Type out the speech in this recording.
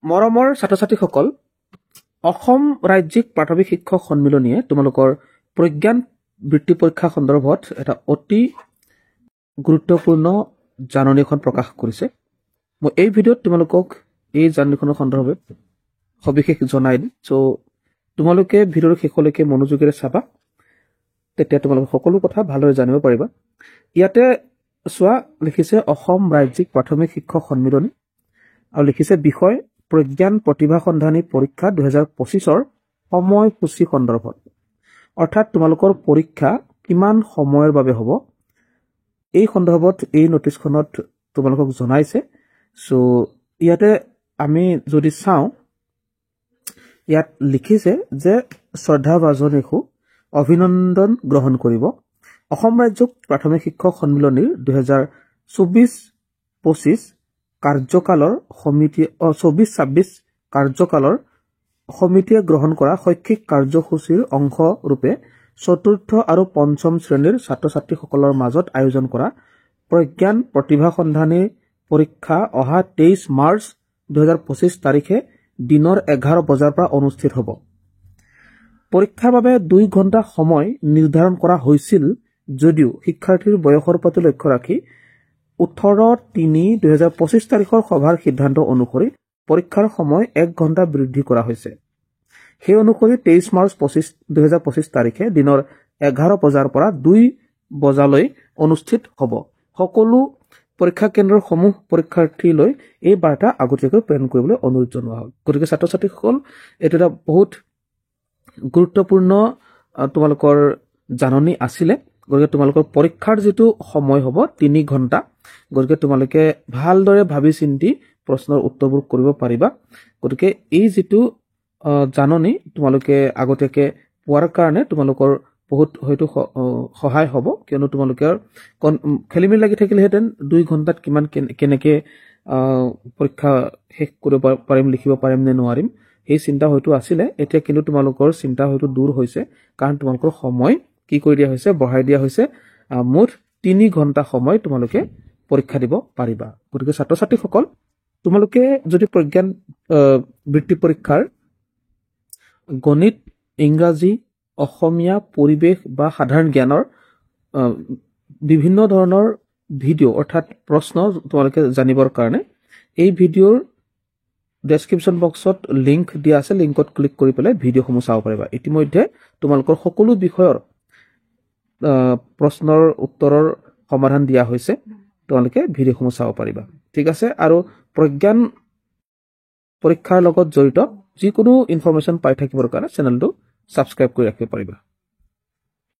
মৰমৰ ছাত্ৰ-ছাত্ৰীসকল, অসম ৰাজ্যিক প্ৰাথমিক শিক্ষক সন্মিলনীয়ে তোমালোকৰ প্ৰজ্ঞান বৃত্তি পৰীক্ষা সন্দৰ্ভত এটা অতি গুৰুত্বপূৰ্ণ জাননী এখন প্ৰকাশ কৰিছে। মই এই ভিডিঅ'ত তোমালোকক এই জাননীখনৰ সন্দৰ্ভত সবিশেষ জনাই দিম। চ' তোমালোকে ভিডিঅ'ৰ শেষলৈকে মনোযোগেৰে চাবা, তেতিয়া তোমালোকে সকলো কথা ভালদৰে জানিব পাৰিবা। ইয়াতে চোৱা লিখিছে অসম ৰাজ্যিক প্ৰাথমিক শিক্ষক সন্মিলনী আৰু লিখিছে বিষয় প্ৰজ্ঞান প্ৰতিভা সন্ধানী পৰীক্ষা 2025ৰ সময়সূচী সন্দৰ্ভত। অৰ্থাৎ তোমালোকৰ পৰীক্ষা কিমান সময়ৰ বাবে হ'ব এই সন্দৰ্ভত এই নটিছখনত তোমালোকক জনাইছে। চ' ইয়াতে আমি যদি চাওঁ, ইয়াত লিখিছে যে শ্ৰদ্ধাভাজন শিশু অভিনন্দন গ্ৰহণ কৰিব। অসম ৰাজ্যিক প্ৰাথমিক শিক্ষক সন্মিলনীৰ 2024-25 কাৰ্যকালৰ সমিতি 24-26 কাৰ্যকালৰ সমিতিয়ে গ্ৰহণ কৰা শৈক্ষিক কাৰ্যসূচীৰ অংশ ৰূপে চতুৰ্থ আৰু পঞ্চম শ্ৰেণীৰ ছাত্ৰ ছাত্ৰীসকলৰ মাজত আয়োজন কৰা প্ৰজ্ঞান প্ৰতিভা সন্ধানী পৰীক্ষা অহা 23 মাৰ্চ 2025 তাৰিখে দিনৰ 11 বজাৰ পৰা অনুষ্ঠিত হ'ব। পৰীক্ষাৰ বাবে 2 ঘণ্টা সময় নিৰ্ধাৰণ কৰা হৈছিল যদিও শিক্ষাৰ্থীৰ বয়সৰ প্ৰতি লক্ষ্য ৰাখি 18-3-2025 তাৰিখৰ সভাৰ সিদ্ধান্ত অনুসৰি পৰীক্ষাৰ সময় 1 ঘণ্টা বৃদ্ধি কৰা হৈছে। সেই অনুসৰি 23 মাৰ্চ 2025 তাৰিখে দিনৰ 11 বজাৰ পৰা 2 বজালৈ অনুষ্ঠিত হ'ব। সকলো পৰীক্ষা কেন্দ্ৰৰ সমূহ পৰীক্ষাৰ্থীলৈ এই বাৰ্তা আগতীয়াকৈ প্ৰেৰণ কৰিবলৈ অনুৰোধ জনোৱা হ'ল। গতিকে ছাত্ৰ ছাত্ৰীসকল, এইটো এটা বহুত গুৰুত্বপূৰ্ণ তোমালোকৰ জাননী আছিলে। গতিকে তোমালোকৰ পৰীক্ষাৰ যিটো সময় হ'ব 3 ঘণ্টা, গতিকে তোমালোকে ভালদৰে ভাবি চিন্তি প্ৰশ্নৰ উত্তৰবোৰ কৰিব পাৰিবা। গতিকে এই যিটো জাননী তোমালোকে আগতীয়াকৈ পোৱাৰ কাৰণে তোমালোকৰ বহুত হয়তো সহায় হ'ব, কিয়নো তোমালোকৰ খেলিমেলি লাগি থাকিলেহেঁতেন 2 ঘণ্টাত কেনেকৈ পৰীক্ষা শেষ কৰিব পাৰিম, লিখিব পাৰিম নে নোৱাৰিম, সেই চিন্তা হয়তো আছিলে। এতিয়া কিন্তু তোমালোকৰ চিন্তা হয়তো দূৰ হৈছে, কাৰণ তোমালোকৰ সময় কি কৰি দিয়া হৈছে, বঢ়াই দিয়া হৈছে। মুঠ 3 ঘণ্টা সময় তোমালোকে পৰীক্ষা দিব পাৰিবা। গতিকে ছাত্ৰ ছাত্ৰীসকল, তোমালোকে যদি প্ৰজ্ঞান বৃত্তি পৰীক্ষাৰ গণিত, ইংৰাজী, অসমীয়া, পৰিৱেশ বা সাধাৰণ জ্ঞানৰ বিভিন্ন ধৰণৰ ভিডিঅ' অৰ্থাৎ প্ৰশ্ন তোমালোকে জানিবৰ কাৰণে এই ভিডিঅ'ৰ ডেছক্ৰিপশ্যন বক্সত লিংক দিয়া আছে, লিংকত ক্লিক কৰি পেলাই ভিডিঅ'সমূহ চাব পাৰিবা। ইতিমধ্যে তোমালোকৰ সকলো বিষয়ৰ প্ৰশ্নৰ উত্তৰৰ সমাধান দিয়া হৈছে, তোমালোকে ভিডিঅ'সমূহ চাব পাৰিবা। ঠিক আছে, আৰু প্ৰজ্ঞান পৰীক্ষাৰ লগত জড়িত যিকোনো ইনফৰমেশ্যন পাই থাকিবৰ কাৰণে চেনেলটো ছাবস্ক্ৰাইব কৰি ৰাখিব পাৰিবা।